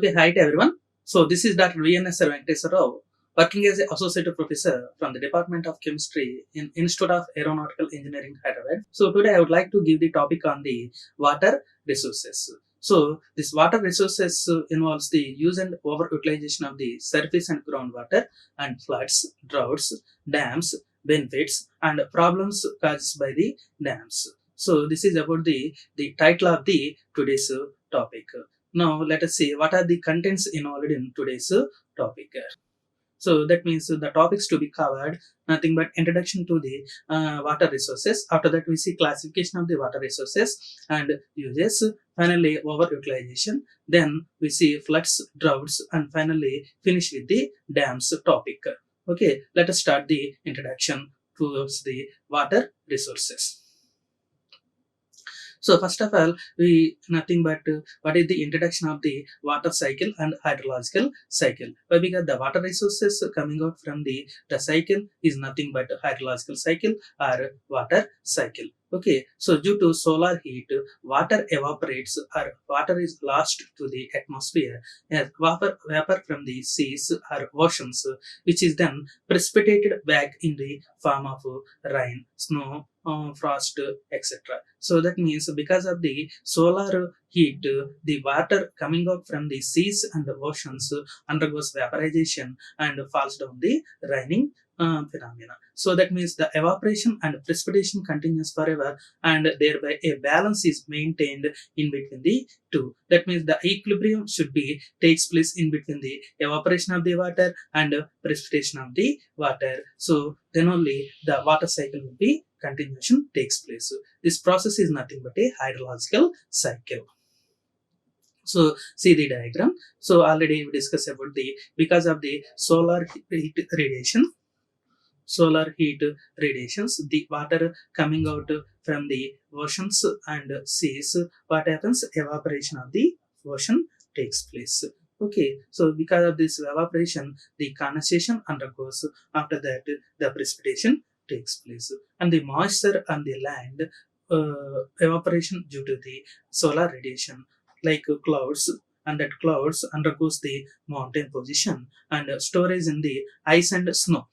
Okay, hi to everyone. So this is Dr. VNSR Venkateswara Rao, working as an associate professor from the Department of Chemistry in Institute of Aeronautical Engineering, Hyderabad. So today I would like to give the topic on the water resources. So this water resources involves the use and overutilization of the surface and groundwater and floods, droughts, dams, benefits and problems caused by the dams. So this is about the title of the today's topic. Now let us see what are the contents involved in today's topic. So that means the topics to be covered, nothing but introduction to the water resources. After that, we see classification of the water resources and uses. Finally, overutilization. Then we see floods, droughts, and finally finish with the dams topic. Okay, let us start the introduction towards the water resources. So first of all, we nothing but what is the introduction of the water cycle and hydrological cycle? Why? Because the water resources coming out from the cycle is nothing but hydrological cycle or water cycle. Okay, so due to solar heat, water evaporates or water is lost to the atmosphere as vapor from the seas or oceans, which is then precipitated back in the form of rain, snow, frost, etc. So that means because of the solar heat, the water coming out from the seas and the oceans undergoes vaporization and falls down the raining phenomena. So that means the evaporation and precipitation continues forever, and thereby a balance is maintained in between the two. That means the equilibrium should be takes place in between the evaporation of the water and precipitation of the water. So then only the water cycle will be continuation takes place. This process is nothing but a hydrological cycle. So see the diagram. So already we discussed about the because of the solar heat radiation, solar heat radiations, the water coming out from the oceans and seas, what happens? Evaporation of the ocean takes place. Okay, so because of this evaporation, the condensation undergoes. After that, the precipitation takes place, and the moisture on the land, evaporation due to the solar radiation, like clouds, and that clouds undergoes the mountain position and storage in the ice and snow,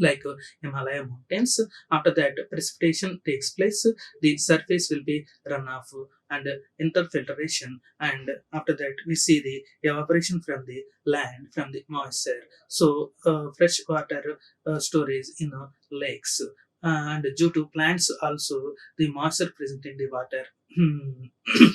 like Himalaya mountains. After that, precipitation takes place. The surface will be runoff and interfiltration, and after that, we see the evaporation from the land, from the moisture. So, fresh water storage in lakes. And due to plants, also the moisture present in the water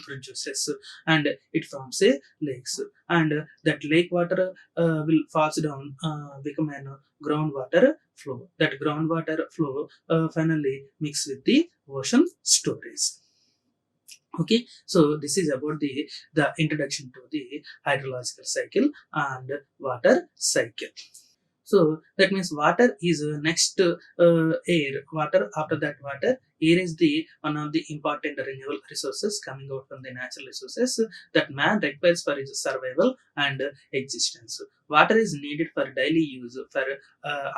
produces, and it forms a lakes. And that lake water will falls down, become an groundwater flow. That groundwater flow finally mix with the ocean storage. Okay, so this is about the introduction to the hydrological cycle and water cycle. So that means water is next air. Water, after that water, air is the one of the important renewable resources coming out from the natural resources that man requires for his survival and existence. Water is needed for daily use for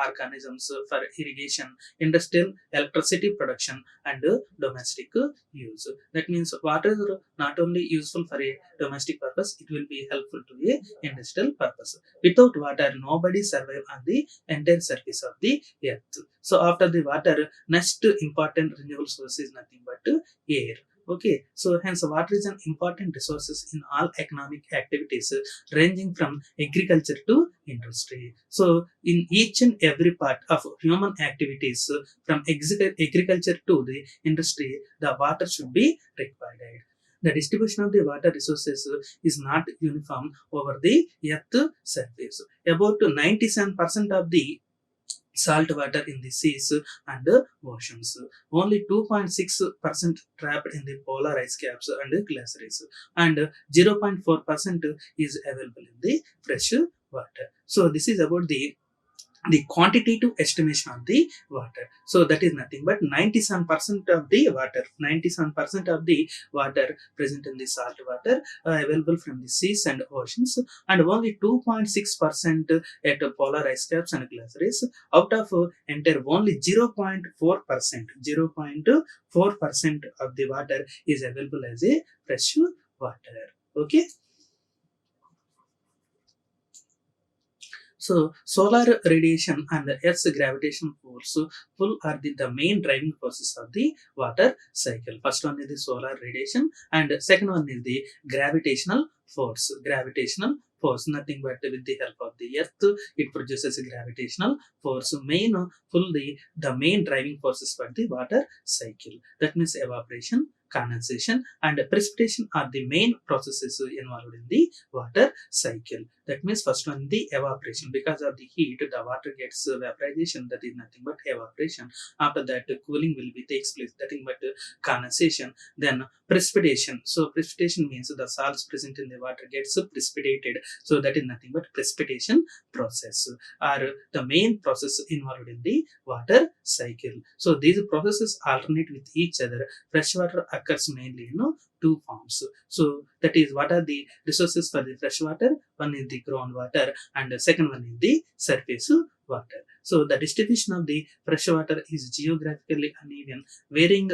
organisms, for irrigation, industrial electricity production, and domestic use. That means water is not only useful for a domestic purpose, it will be helpful to a industrial purpose. Without water, nobody survive on the entire surface of the earth. So after the water, next important renewable source is nothing but air. Okay, so hence water is an important resources in all economic activities, ranging from agriculture to industry. So in each and every part of human activities, from agriculture to the industry, the water should be required. The distribution of the water resources is not uniform over the earth surface. About 97% of the salt water in the seas and oceans. Only 2.6% trapped in the polar ice caps and glaciers, and 0.4% is available in the fresh water. So this is about the quantitative estimation of the water. So that is nothing but 97% of the water, 97% of the water present in the salt water available from the seas and oceans, and only 2.6% at polar ice caps and glaciers. Out of entire, only 0.4%, 0.4% of the water is available as a fresh water. Okay. So solar radiation and the Earth's gravitational force pull are the main driving forces of the water cycle. First one is the solar radiation and second one is the gravitational force. Gravitational force, nothing but with the help of the Earth, it produces a gravitational force. Main pull the main driving forces for the water cycle. That means evaporation, condensation and precipitation are the main processes involved in the water cycle. That means first one the evaporation. Because of the heat, the water gets vaporization. That is nothing but evaporation. After that, cooling will be takes place. Nothing but condensation. Then precipitation. So precipitation means the salts present in the water gets precipitated. So that is nothing but precipitation process are the main process involved in the water cycle. So these processes alternate with each other. Freshwater occurs mainly in two forms. So that is what are the resources for the freshwater. One is the groundwater and the second one is the surface water. So the distribution of the freshwater is geographically uneven, varying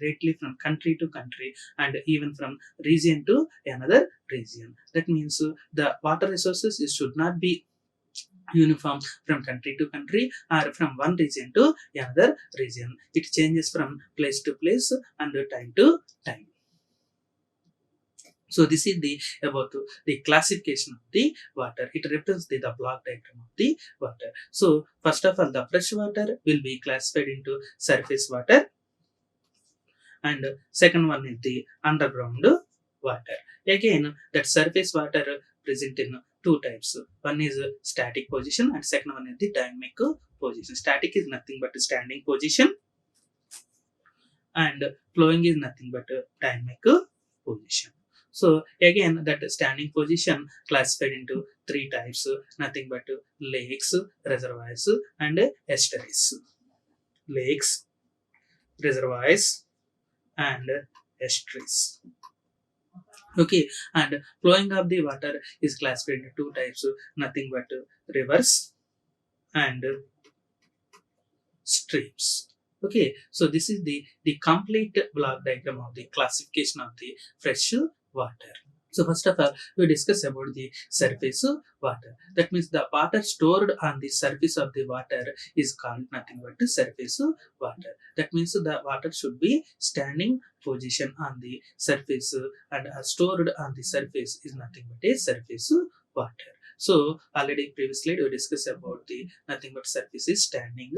greatly from country to country and even from region to another region. That means the water resources should not be uniform from country to country or from one region to another region. It changes from place to place and time to time. So this is the about the classification of the water. It represents the block diagram of the water. So first of all, the fresh water will be classified into surface water, and second one is the underground water. Again, that surface water present in two types. One is static position, and second one is the dynamic position. Static is nothing but standing position, and flowing is nothing but a dynamic position. So again, that standing position classified into three types, nothing but lakes, reservoirs, and estuaries. Lakes, reservoirs, and estuaries. Okay, and flowing of the water is classified into two types, nothing but rivers and streams. Okay, so this is the complete block diagram of the classification of the fresh water. So first of all, we discuss about the surface water. That means the water stored on the surface of the water is called nothing but surface water. That means the water should be standing position on the surface and stored on the surface is nothing but a surface water. So already previously we discussed about the nothing but surface is standing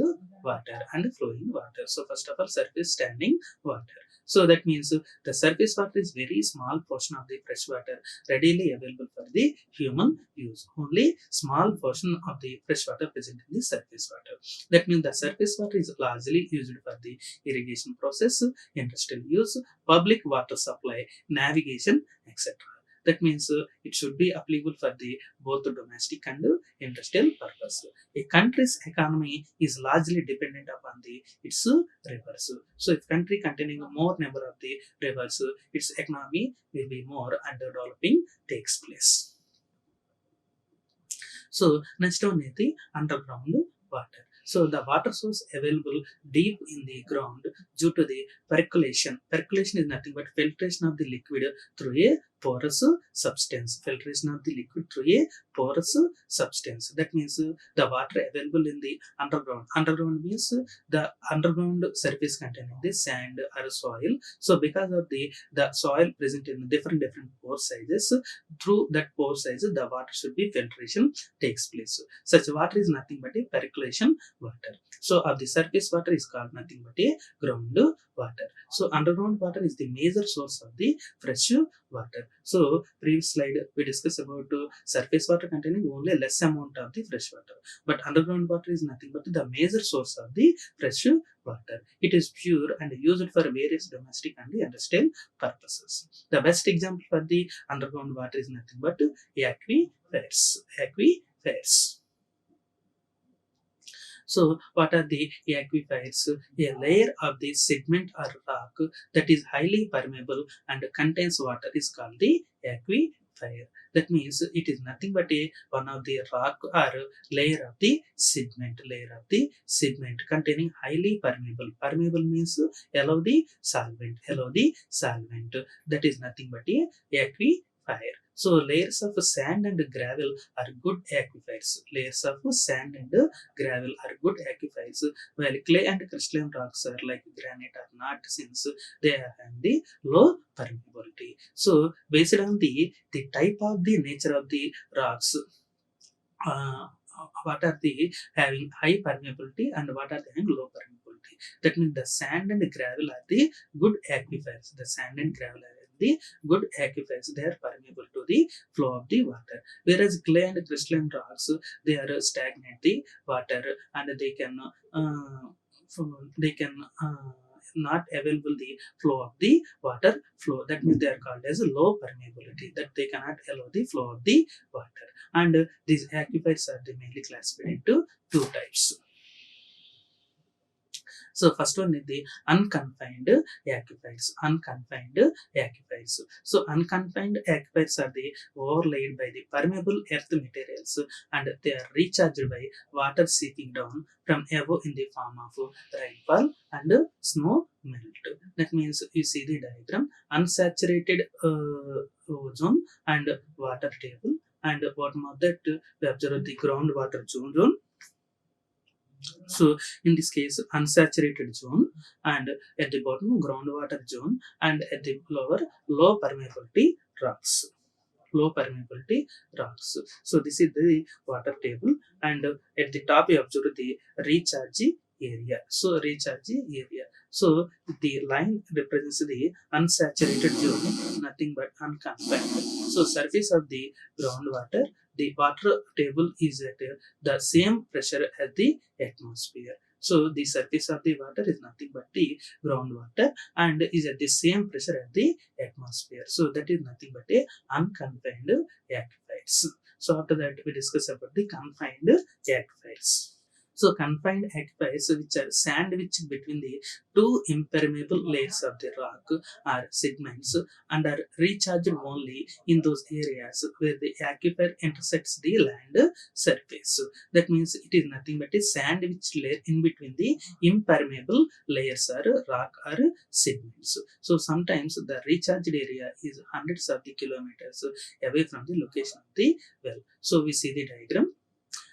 water and flowing water. So first of all, surface standing water. So that means the surface water is very small portion of the fresh water readily available for the human use. Only small portion of the fresh water present in the surface water. That means the surface water is largely used for the irrigation process, industrial use, public water supply, navigation, etc. That means it should be applicable for the both domestic and industrial purpose. A country's economy is largely dependent upon the its rivers. So if country containing more number of the rivers, its economy will be more underdeveloping takes place. So next one is the underground water. So the water source available deep in the ground due to the percolation. Percolation is nothing but filtration of the liquid through a porous substance. Filtration of the liquid through a porous substance. That means the water available in the underground. Underground means the underground surface containing the sand or soil. So because of the soil present in different pore sizes, through that pore size the water should be filtration takes place. Such water is nothing but a percolation water. So of the surface water is called nothing but a ground water. So underground water is the major source of the fresh water. So previous slide we discussed about surface water containing only less amount of the fresh water, but underground water is nothing but the major source of the fresh water. It is pure and used for various domestic and industrial purposes. The best example for the underground water is nothing but aquifers. Aquifers. So, what are the aquifers? A layer of the sediment or rock that is highly permeable and contains water is called the aquifer. That means it is nothing but a one of the rock or layer of the sediment containing highly permeable. Permeable means allow the solvent. That is nothing but a aquifer. So layers of sand and gravel are good aquifers. Layers of sand and gravel are good aquifers, while clay and crystalline rocks are like granite are not, since they have the low permeability. So based on the type of the nature of the rocks, uh, what are the having high permeability and what are they having low permeability. That means the sand and gravel are the good aquifers. The sand and gravel are the good aquifers. They are permeable to the flow of the water. Whereas clay and crystalline rocks, they are stagnate the water, and they can not available the flow of the water flow. That means they are called as low permeability, that they cannot allow the flow of the water. And these aquifers are mainly classified into two types. So first one is the unconfined aquifers. Unconfined aquifers. So unconfined aquifers are the overlaid by the permeable earth materials, and they are recharged by water seeping down from above in the form of rainfall and snow melt. That means you see the diagram: unsaturated ozone and water table, and bottom of that we observe the groundwater zone. So in this case, unsaturated zone, and at the bottom groundwater zone, and at the lower low permeability rocks. Low permeability rocks. So this is the water table, and at the top you observe the recharge area. So recharge area. So the line represents the unsaturated zone, nothing but unconfined. So surface of the groundwater, the water table is at the same pressure as the atmosphere. So the surface of the water is nothing but the groundwater, and is at the same pressure as the atmosphere. So that is nothing but a unconfined aquifers. So after that we discuss about the confined aquifers. So confined aquifers, which are sandwiched between the two impermeable layers of the rock, are segments, and are recharged only in those areas where the aquifer intersects the land surface. That means it is nothing but a sandwich layer in between the impermeable layers or rock or segments. So sometimes the recharged area is hundreds of the kilometers away from the location of the well. So we see the diagram.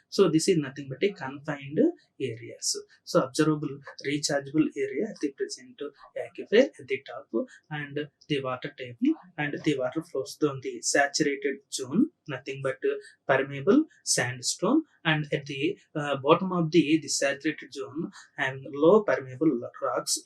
So this is nothing but a confined areas. So observable rechargeable area at the present aquifer at the top, and the water table, and the water flows down the saturated zone, nothing but permeable sandstone, and at the bottom of the saturated zone having low permeable rocks,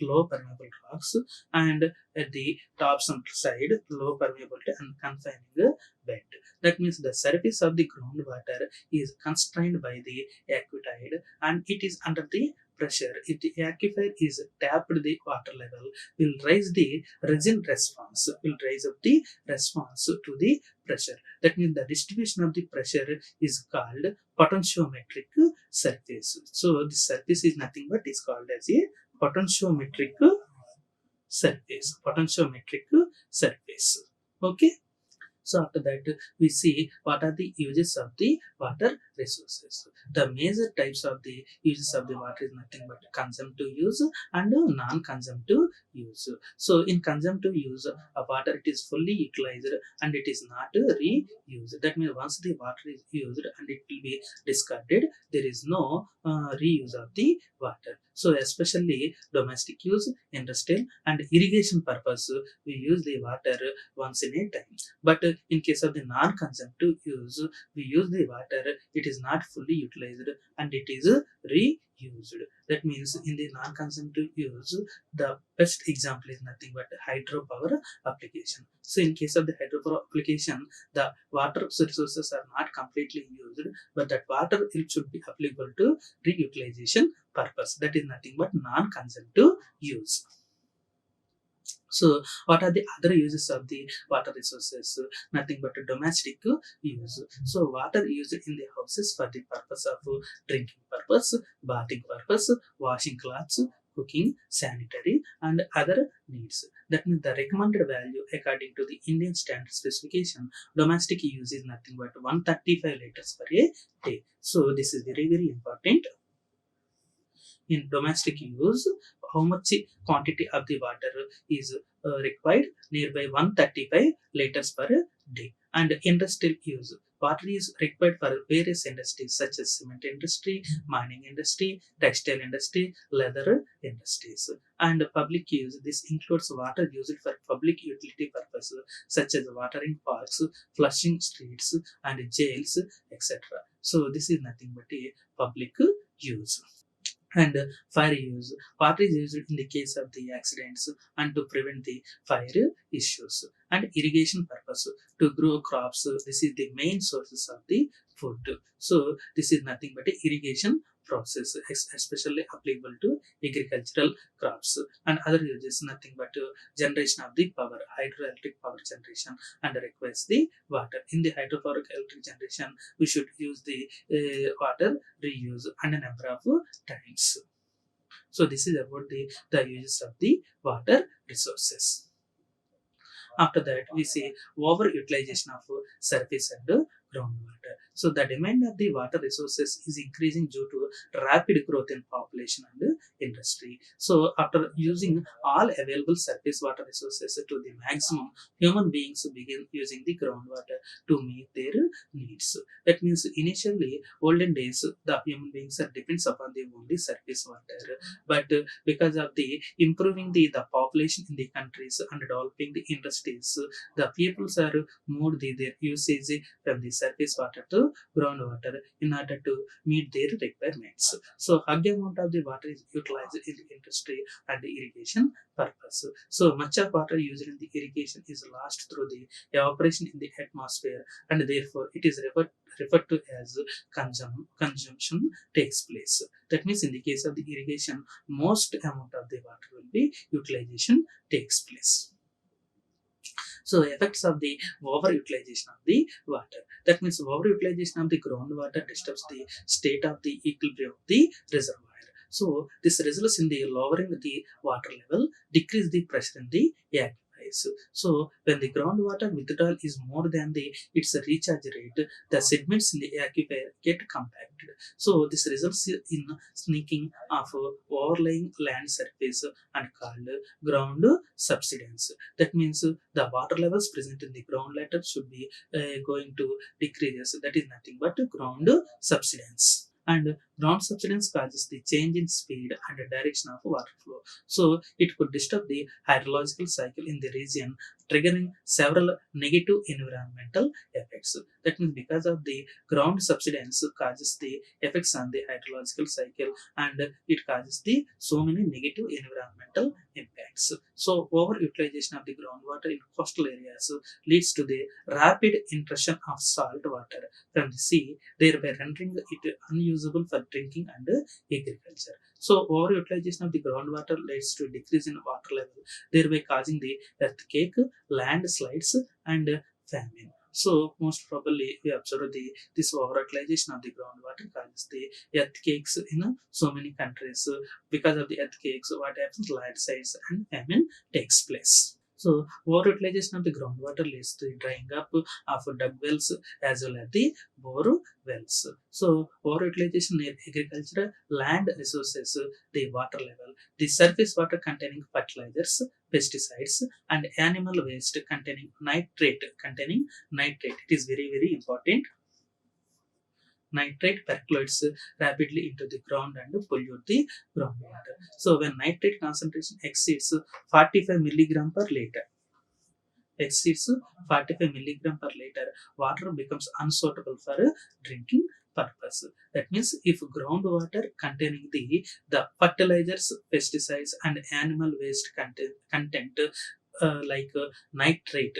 and at the top some side low permeability and confining bed. That means the surface of the groundwater is constrained by the aquitide, and it is under the pressure. If the aquifer is tapped, the water level will raise the resin response, will raise up the response to the pressure. That means the distribution of the pressure is called potentiometric surface. So this surface is nothing but is called as a potentiometric surface. Potentiometric surface. Okay. So after that, we see what are the uses of the water resources. The major types of the uses of the water is nothing but consumptive use and non-consumptive use. So in consumptive use, water it is fully utilized and it is not reused. That means once the water is used and it will be discarded, there is no reuse of the water. So especially domestic use, industrial and irrigation purpose, we use the water once in a time. But in case of the non-consumptive use, we use the water, it is not fully utilized and it is reused. That means in the non-consumptive use, the best example is nothing but hydropower application. So in case of the hydropower application, the water resources are not completely used, but that water it should be applicable to reutilization purpose. That is nothing but non-consumptive use. So, what are the other uses of the water resources? Nothing but domestic use. So, water used in the houses for the purpose of drinking purpose, bathing purpose, washing clothes, cooking, sanitary, and other needs. That means the recommended value according to the Indian standard specification, domestic use is nothing but 135 liters per a day. So, this is very, very important. In domestic use, how much quantity of the water is required? Nearby 135 liters per day. And industrial use. Water is required for various industries such as cement industry, mining industry, textile industry, leather industries. And public use. This includes water used for public utility purposes such as watering parks, flushing streets, and jails, etc. So this is nothing but a public use. And fire use. Water is used in the case of the accidents and to prevent the fire issues. And irrigation purpose to grow crops. This is the main sources of the food. So this is nothing but a irrigation process, especially applicable to agricultural crops. And other uses nothing but generation of the power, hydroelectric power generation, and requires the water. In the hydropower electric generation, we should use the water reuse and a number of times. So this is about the uses of the water resources. After that, we see overutilization of surface and groundwater. So the demand of the water resources is increasing due to rapid growth in population and industry. So after using all available surface water resources to the maximum, human beings begin using the groundwater to meet their needs. That means initially, olden days, the human beings are depends upon the only surface water, but because of the improving the population in the countries and developing the industries, the peoples are moved their usage from the surface water to groundwater in order to meet their requirements. So high amount of the water is utilized in the industry and the irrigation purpose. So much of water used in the irrigation is lost through the evaporation in the atmosphere, and therefore it is referred to as consumption takes place. That means in the case of the irrigation, most amount of the water will be utilization takes place. So effects of the overutilization of the water. That means overutilization of the groundwater disturbs the state of the equilibrium of the reservoir. So this results in the lowering the water level, decrease the pressure in the aquifers. So when the groundwater withdrawal is more than its recharge rate, the sediments in the aquifer get compacted. So this results in sneaking of overlying land surface and called ground subsidence. That means the water levels present in the ground later should be going to decrease. That is nothing but ground subsidence. And ground subsidence causes the change in speed and direction of water flow. So it could disturb the hydrological cycle in the region, triggering several negative environmental effects. That means because of the ground subsidence causes the effects on the hydrological cycle, and it causes the so many negative environmental impacts. So overutilization of the groundwater in coastal areas leads to the rapid intrusion of salt water from the sea, thereby rendering it unusable for drinking and agriculture. So overutilization of the groundwater leads to decrease in water level, thereby causing the earthquake, landslides, and famine. So most probably we observe this overutilization of the groundwater causes the earthquakes in so many countries. Because of the earthquakes, what happens? Landslides and famine takes place. So overutilization of the groundwater leads to the drying up of dug wells as well as the bore wells. So overutilization in agriculture, land resources, the water level, the surface water containing fertilizers, pesticides, and animal waste containing nitrate. It is very important. Nitrate percolates rapidly into the ground and pollute the groundwater. So when nitrate concentration exceeds 45 milligram per liter, water becomes unsuitable for drinking purpose. That means if groundwater containing the fertilizers, pesticides, and animal waste content like nitrate,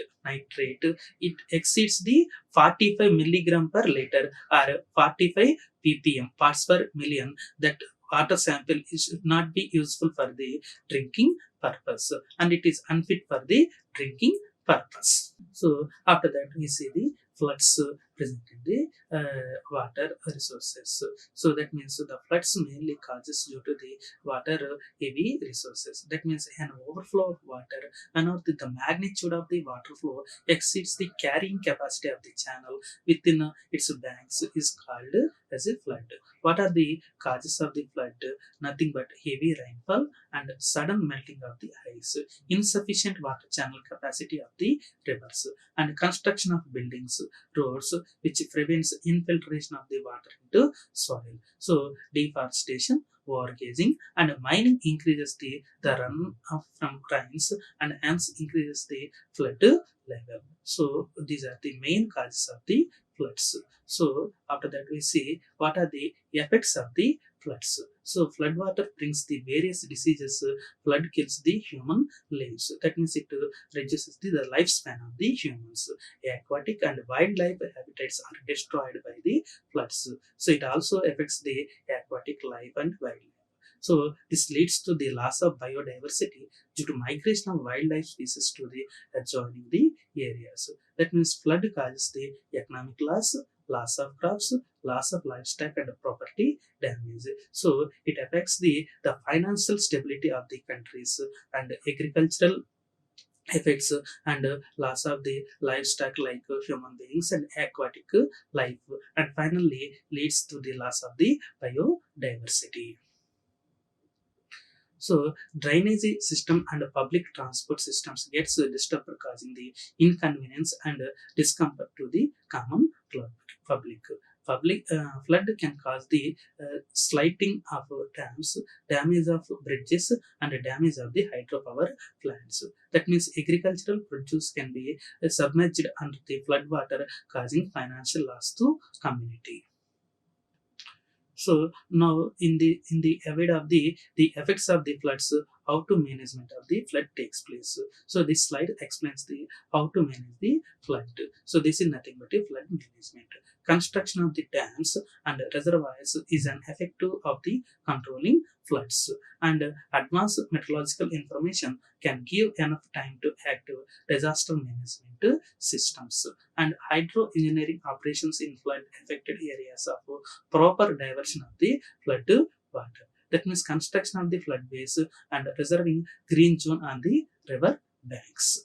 it exceeds the 45 milligram per liter or 45 ppm parts per million. That water sample should not be useful for the drinking purpose, and it is unfit for the drinking purpose. So after that we see the floods, present in the water resources. So that means the floods mainly causes due to the water heavy resources. That means an overflow of water, and or the magnitude of the water flow exceeds the carrying capacity of the channel within its banks is called as a flood. What are the causes of the flood? Nothing but heavy rainfall and sudden melting of the ice, insufficient water channel capacity of the rivers, and construction of buildings, roads, which prevents infiltration of the water into soil. So deforestation, overgazing, and mining increases the runoff from rains and hence increases the flood level. So these are the main causes of the floods. So after that we see what are the effects of the floods. So flood water brings the various diseases. Flood kills the human lives. That means it reduces the lifespan of the humans. Aquatic and wildlife habitats are destroyed by the floods. So it also affects the aquatic life and wildlife. So this leads to the loss of biodiversity due to migration of wildlife species to the adjoining the areas. That means flood causes the economic loss, loss of crops, loss of livestock and property damage. So it affects the financial stability of the countries and agricultural effects and loss of the livestock like human beings and aquatic life, and finally leads to the loss of the biodiversity. So drainage system and public transport systems gets disturbed, causing the inconvenience and discomfort to the common public. Public flood can cause the slighting of dams, damage of bridges, and damage of the hydropower plants. That means agricultural produce can be submerged under the flood water, causing financial loss to community. So now in the event of the effects of the floods, how to management of the flood takes place. So this slide explains the how to manage the flood. So this is nothing but a flood management. Construction of the dams and reservoirs is an effective of the controlling floods, and advanced meteorological information can give enough time to active disaster management systems, and hydro engineering operations in flood affected areas of proper diversion of the flood water. That means construction of the floodways and preserving green zone on the river banks.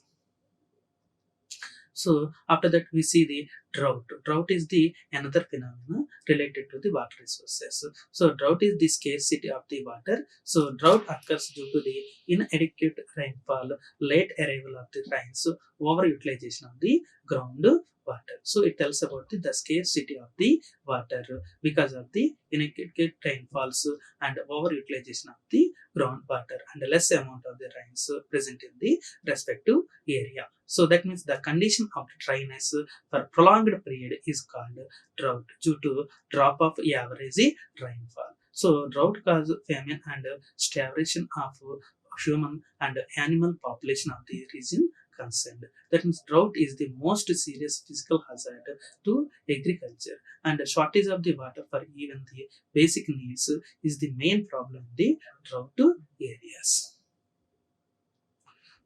So after that we see the drought. Drought is the another phenomenon related to the water resources. So drought is the scarcity of the water. So drought occurs due to the inadequate rainfall, late arrival of the rains, overutilization of the ground water. So it tells about the scarcity of the water because of the inadequate rainfalls and overutilization of the groundwater and less amount of the rains present in the respective area. So that means the condition of dryness for prolonged period is called drought due to drop of average rainfall. So drought causes famine and starvation of human and animal population of the region concerned. That means drought is the most serious physical hazard to agriculture, and the shortage of the water for even the basic needs is the main problem in the drought areas.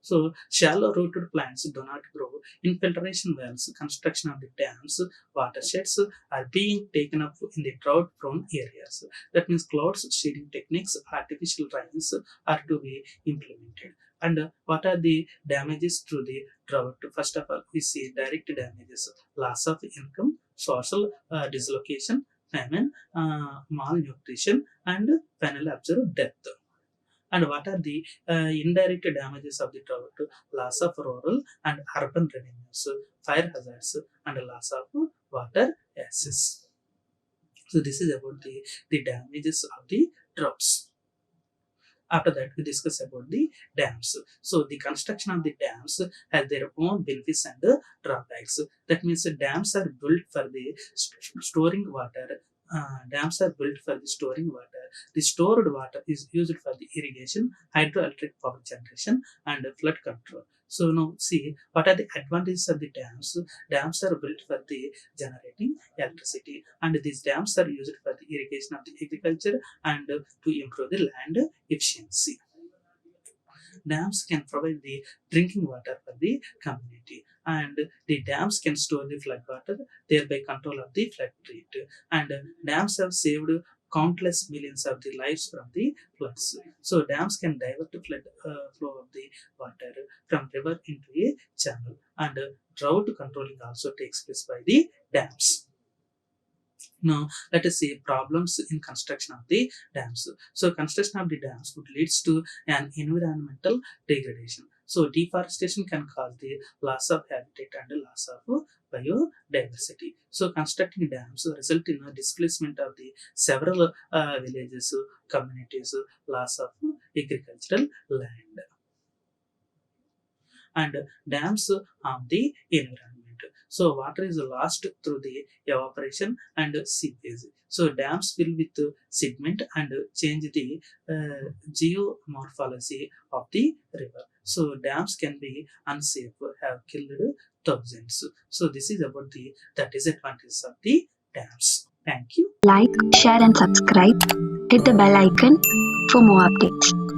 So shallow rooted plants do not grow. Infiltration wells, construction of the dams, watersheds are being taken up in the drought prone areas. That means clouds shading techniques, artificial rains are to be implemented. And what are the damages to the drought? First of all, we see direct damages, loss of income, social dislocation, famine, malnutrition, and finally observed death. And what are the indirect damages of the drought? Loss of rural and urban revenues, fire hazards, and loss of water access. So this is about the damages of the droughts. After that, we discuss about the dams. So the construction of the dams has their own benefits and drawbacks. That means the dams are built for the storing water. Dams are built for the storing water. The stored water is used for the irrigation, hydroelectric power generation, and flood control. So now see what are the advantages of the dams. Dams are built for the generating electricity, and these dams are used for the irrigation of the agriculture and to improve the land efficiency. Dams can provide the drinking water for the community, and the dams can store the floodwater, thereby control of the flood rate. And dams have saved countless millions of the lives from the floods. So dams can divert the flood flow of the water from river into a channel, and drought controlling also takes place by the dams. Now, let us see problems in construction of the dams. So, construction of the dams would leads to an environmental degradation. So, deforestation can cause the loss of habitat and loss of biodiversity. So, constructing dams result in a displacement of the several villages, communities, loss of agricultural land, and dams harm the environment. So water is lost through the evaporation and seepage. So dams fill with sediment and change the geomorphology of the river. So dams can be unsafe, have killed thousands. So this is about the disadvantages of the dams. Thank you. Like, share and subscribe. Hit the bell icon for more updates.